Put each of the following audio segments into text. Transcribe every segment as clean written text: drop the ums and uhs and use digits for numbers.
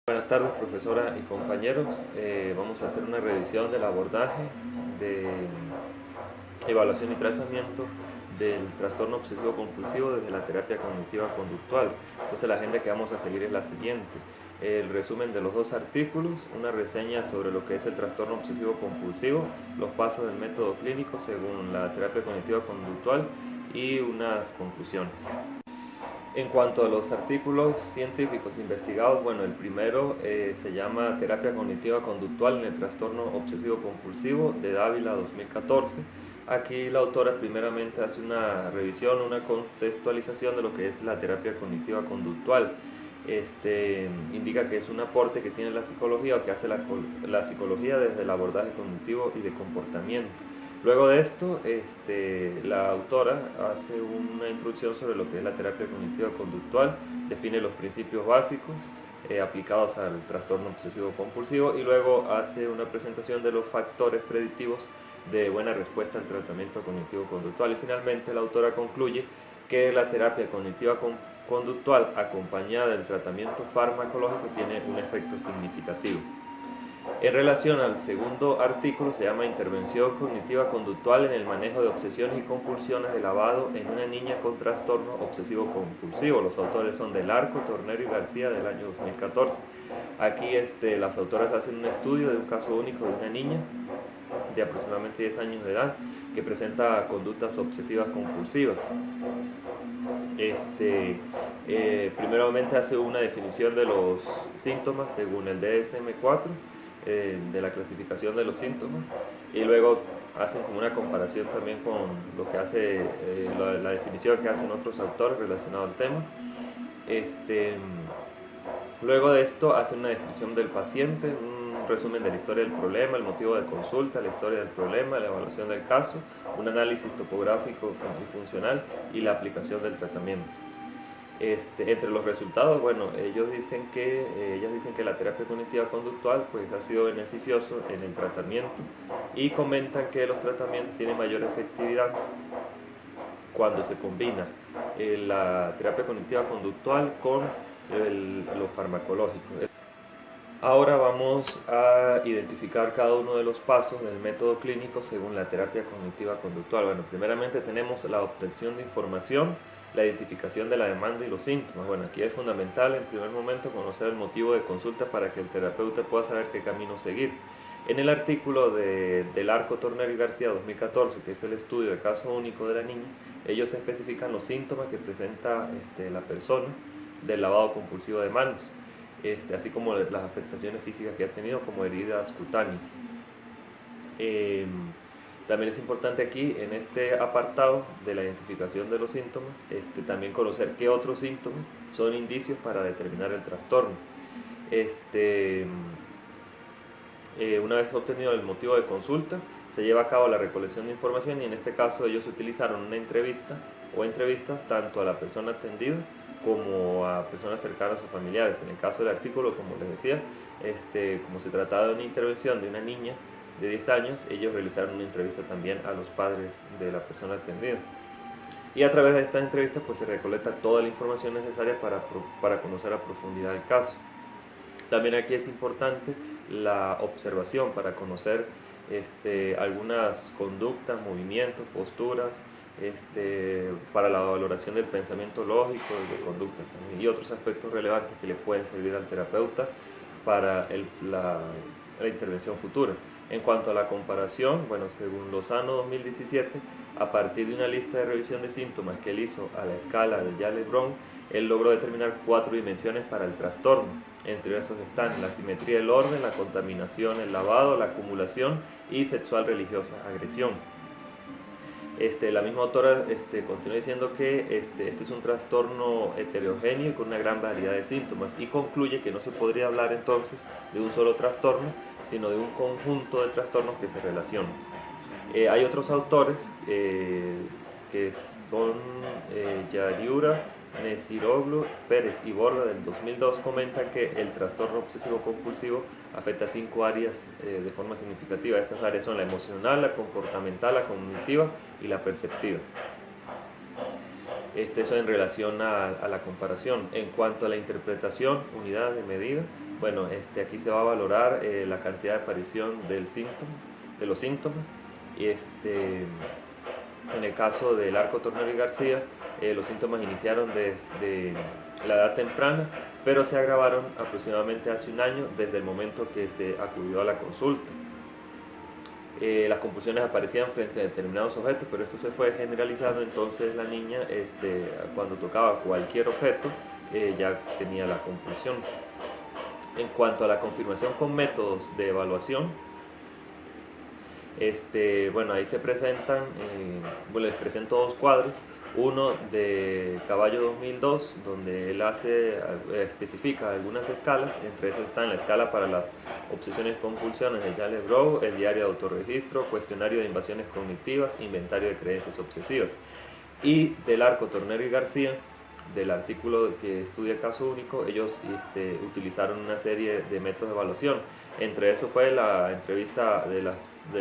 Buenas tardes, profesora y compañeros. Vamos a hacer una revisión del abordaje de evaluación y tratamiento del trastorno obsesivo compulsivo desde la terapia cognitiva conductual. Entonces la agenda que vamos a seguir es la siguiente: el resumen de los dos artículos, una reseña sobre lo que es el trastorno obsesivo compulsivo, los pasos del método clínico según la terapia cognitiva conductual y unas conclusiones. En cuanto a los artículos científicos investigados, bueno, el primero se llama Terapia Cognitiva Conductual en el Trastorno Obsesivo Compulsivo de Dávila 2014. Aquí la autora primeramente hace una revisión, una contextualización de lo que es la terapia cognitiva conductual. Indica que es un aporte que tiene la psicología o que hace la psicología desde el abordaje cognitivo y de comportamiento. Luego de esto, la autora hace una introducción sobre lo que es la terapia cognitiva conductual, define los principios básicos aplicados al trastorno obsesivo compulsivo y luego hace una presentación de los factores predictivos de buena respuesta al tratamiento cognitivo conductual. Y finalmente la autora concluye que la terapia cognitiva conductual acompañada del tratamiento farmacológico tiene un efecto significativo. En relación al segundo artículo, se llama Intervención Cognitiva Conductual en el manejo de obsesiones y compulsiones de lavado en una niña con trastorno obsesivo compulsivo. Los autores son Del Arco, Tornero y García, del año 2014. Aquí las autoras hacen un estudio de un caso único de una niña de aproximadamente 10 años de edad que presenta conductas obsesivas compulsivas. Primeramente hace una definición de los síntomas según el DSM-4, de la clasificación de los síntomas, y luego hacen como una comparación también con lo que hace la definición que hacen otros autores relacionados al tema. Luego de esto hacen una descripción del paciente, un resumen de la historia del problema, el motivo de consulta, la historia del problema, la evaluación del caso, un análisis topográfico y funcional y la aplicación del tratamiento. Entre los resultados, bueno, ellas dicen que la terapia cognitiva conductual pues, ha sido beneficioso en el tratamiento y comentan que los tratamientos tienen mayor efectividad cuando se combina la terapia cognitiva conductual con lo farmacológico. Ahora vamos a identificar cada uno de los pasos del método clínico según la terapia cognitiva conductual. Bueno, primeramente tenemos la obtención de información, la identificación de la demanda y los síntomas. Bueno, aquí es fundamental en primer momento conocer el motivo de consulta para que el terapeuta pueda saber qué camino seguir. En el artículo Del Arco, Tornero y García 2014, que es el estudio de caso único de la niña, ellos especifican los síntomas que presenta la persona del lavado compulsivo de manos, así como las afectaciones físicas que ha tenido, como heridas cutáneas. También es importante aquí, en este apartado de la identificación de los síntomas, también conocer qué otros síntomas son indicios para determinar el trastorno. Una vez obtenido el motivo de consulta, se lleva a cabo la recolección de información y en este caso ellos utilizaron una entrevista o entrevistas tanto a la persona atendida como a personas cercanas o familiares. En el caso del artículo, como les decía, como se trataba de una intervención de una niña de 10 años, ellos realizaron una entrevista también a los padres de la persona atendida. Y a través de esta entrevista pues, se recolecta toda la información necesaria para conocer a profundidad el caso. También aquí es importante la observación para conocer algunas conductas, movimientos, posturas, para la valoración del pensamiento lógico, de conductas también, y otros aspectos relevantes que le pueden servir al terapeuta para la intervención futura. En cuanto a la comparación, bueno, según Lozano 2017, a partir de una lista de revisión de síntomas que él hizo a la escala de Yale-Brown, él logró determinar 4 dimensiones para el trastorno. Entre esos están la simetría del orden, la contaminación, el lavado, la acumulación y sexual religiosa agresión. La misma autora continúa diciendo que este es un trastorno heterogéneo y con una gran variedad de síntomas, y concluye que no se podría hablar entonces de un solo trastorno, sino de un conjunto de trastornos que se relacionan. Hay otros autores que son Yariura, Nesiroglu, Pérez y Borda del 2002, comentan que el trastorno obsesivo compulsivo afecta 5 áreas de forma significativa. Esas áreas son la emocional, la comportamental, la cognitiva y la perceptiva. Eso en relación a la comparación. En cuanto a la interpretación, unidad de medida, bueno, aquí se va a valorar la cantidad de aparición del síntoma, de los síntomas. En el caso del Arco, Tornero y García, los síntomas iniciaron desde la edad temprana, pero se agravaron aproximadamente hace un año desde el momento que se acudió a la consulta. Las convulsiones aparecían frente a determinados objetos, pero esto se fue generalizando, entonces la niña cuando tocaba cualquier objeto ya tenía la convulsión. En cuanto a la confirmación con métodos de evaluación, bueno, ahí se presentan, les presento dos cuadros, uno de Caballo 2002, donde él especifica algunas escalas, entre esas están la escala para las obsesiones y compulsiones de Yale-Brough, el diario de autorregistro, cuestionario de invasiones cognitivas, inventario de creencias obsesivas. Y del Arco, Tornero y García, del artículo que estudia el caso único, ellos utilizaron una serie de métodos de evaluación. Entre eso fue la entrevista de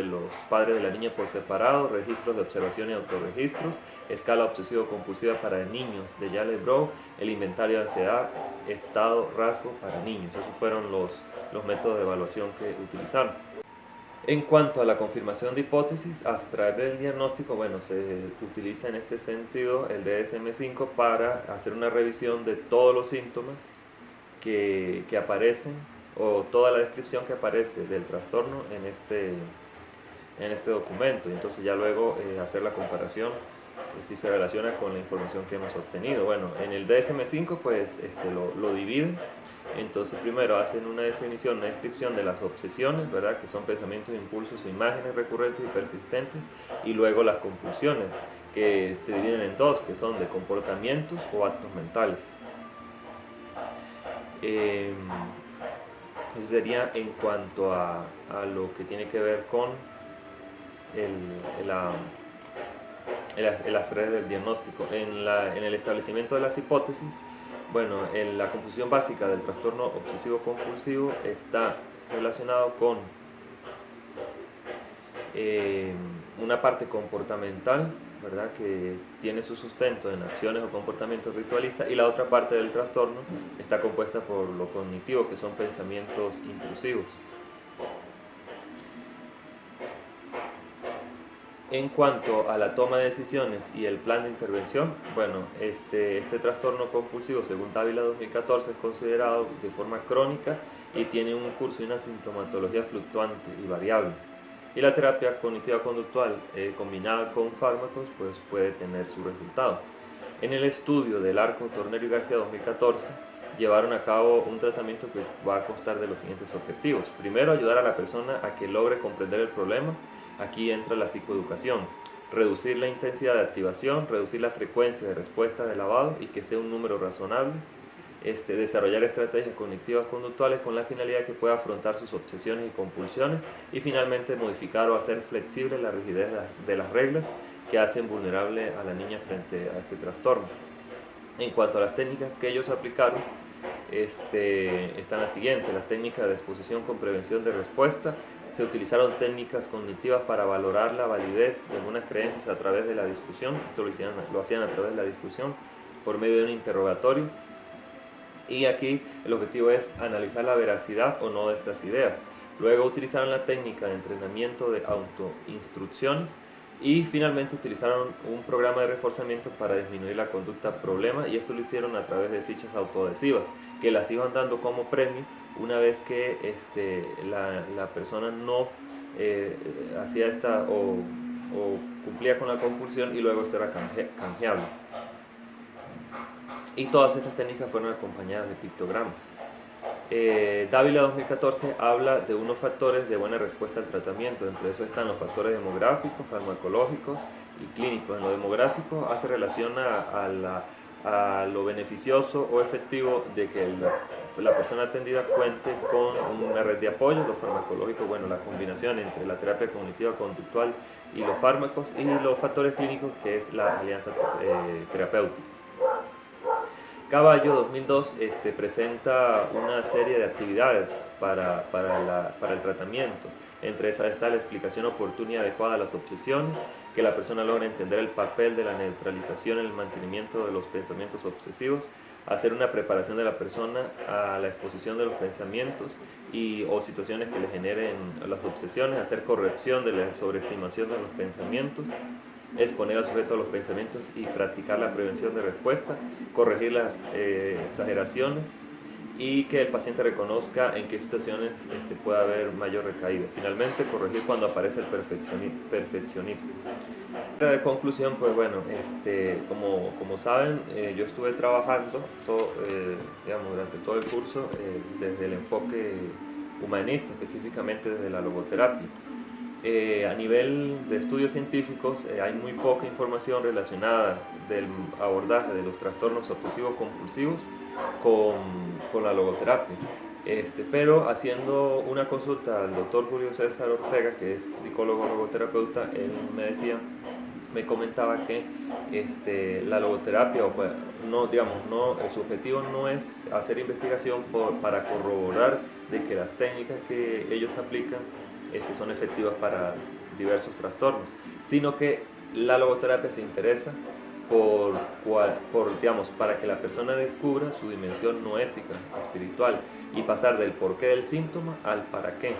los padres de la niña por separado, registros de observación y autorregistros, escala obsesivo-compulsiva para niños de Yale-Brough, el inventario de ansiedad, estado, rasgo para niños. Esos fueron los métodos de evaluación que utilizaron. En cuanto a la confirmación de hipótesis, a extraer el diagnóstico, bueno, se utiliza en este sentido el DSM-5 para hacer una revisión de todos los síntomas que aparecen, o toda la descripción que aparece del trastorno en este documento, y entonces ya luego hacer la comparación si se relaciona con la información que hemos obtenido. Bueno, en el DSM-5 pues lo dividen. Entonces primero hacen una definición, una descripción de las obsesiones, ¿verdad? Que son pensamientos, impulsos, imágenes recurrentes y persistentes, y luego las compulsiones, que se dividen en dos, que son de comportamientos o actos mentales. Eso sería en cuanto a lo que tiene que ver con las redes del diagnóstico. En el establecimiento de las hipótesis, bueno, la composición básica del trastorno obsesivo-compulsivo está relacionado con una parte comportamental, ¿verdad?, que tiene su sustento en acciones o comportamientos ritualistas, y la otra parte del trastorno está compuesta por lo cognitivo, que son pensamientos intrusivos. En cuanto a la toma de decisiones y el plan de intervención, bueno, este trastorno compulsivo, según Dávila 2014, es considerado de forma crónica y tiene un curso y una sintomatología fluctuante y variable. Y la terapia cognitiva conductual combinada con fármacos pues puede tener su resultado. En el estudio del Arco, Tornero y García 2014 llevaron a cabo un tratamiento que va a constar de los siguientes objetivos. Primero, ayudar a la persona a que logre comprender el problema. Aquí entra la psicoeducación, reducir la intensidad de activación, reducir la frecuencia de respuesta de lavado y que sea un número razonable. Desarrollar estrategias cognitivas conductuales con la finalidad de que pueda afrontar sus obsesiones y compulsiones, y finalmente modificar o hacer flexible la rigidez de las reglas que hacen vulnerable a la niña frente a este trastorno. En cuanto a las técnicas que ellos aplicaron, están las siguientes: las técnicas de exposición con prevención de respuesta. Se utilizaron técnicas cognitivas para valorar la validez de algunas creencias a través de la discusión. Esto lo hacían a través de la discusión por medio de un interrogatorio. Y aquí el objetivo es analizar la veracidad o no de estas ideas. Luego utilizaron la técnica de entrenamiento de autoinstrucciones, y finalmente utilizaron un programa de reforzamiento para disminuir la conducta problema, y esto lo hicieron a través de fichas autoadhesivas que las iban dando como premio una vez que la persona no hacía esta o cumplía con la compulsión, y luego esto era canjeable. Y todas estas técnicas fueron acompañadas de pictogramas. Dávila 2014 habla de unos factores de buena respuesta al tratamiento. Entre eso están los factores demográficos, farmacológicos y clínicos. En lo demográfico hace relación a lo beneficioso o efectivo de que la persona atendida cuente con una red de apoyo. Lo farmacológico, bueno, la combinación entre la terapia cognitiva conductual y los fármacos, y los factores clínicos, que es la alianza terapéutica. Caballo 2002 presenta una serie de actividades para el tratamiento. Entre esas está la explicación oportuna y adecuada de las obsesiones, que la persona logre entender el papel de la neutralización en el mantenimiento de los pensamientos obsesivos, hacer una preparación de la persona a la exposición de los pensamientos o situaciones que le generen las obsesiones, hacer corrección de la sobreestimación de los pensamientos, exponer al sujeto a los pensamientos y practicar la prevención de respuesta, corregir las exageraciones y que el paciente reconozca en qué situaciones puede haber mayor recaída. Finalmente, corregir cuando aparece el perfeccionismo. De conclusión, pues bueno, como saben, yo estuve trabajando durante todo el curso desde el enfoque humanista, específicamente desde la logoterapia. A nivel de estudios científicos hay muy poca información relacionada del abordaje de los trastornos obsesivos compulsivos con la logoterapia. Pero haciendo una consulta al doctor Julio César Ortega, que es psicólogo logoterapeuta, él me comentaba que la logoterapia, su objetivo no es hacer investigación para corroborar de que las técnicas que ellos aplican son efectivas para diversos trastornos, sino que la logoterapia se interesa para que la persona descubra su dimensión no ética, espiritual, y pasar del porqué del síntoma al para qué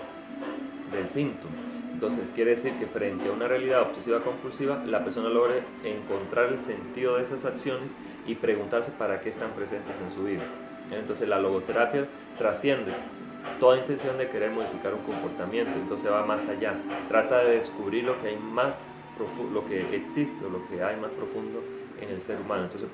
del síntoma. Entonces quiere decir que frente a una realidad obsesiva compulsiva, la persona logre encontrar el sentido de esas acciones y preguntarse para qué están presentes en su vida. Entonces la logoterapia trasciende toda intención de querer modificar un comportamiento, entonces va más allá, trata de descubrir lo que hay más profundo, lo que existe o lo que hay más profundo en el ser humano. Entonces,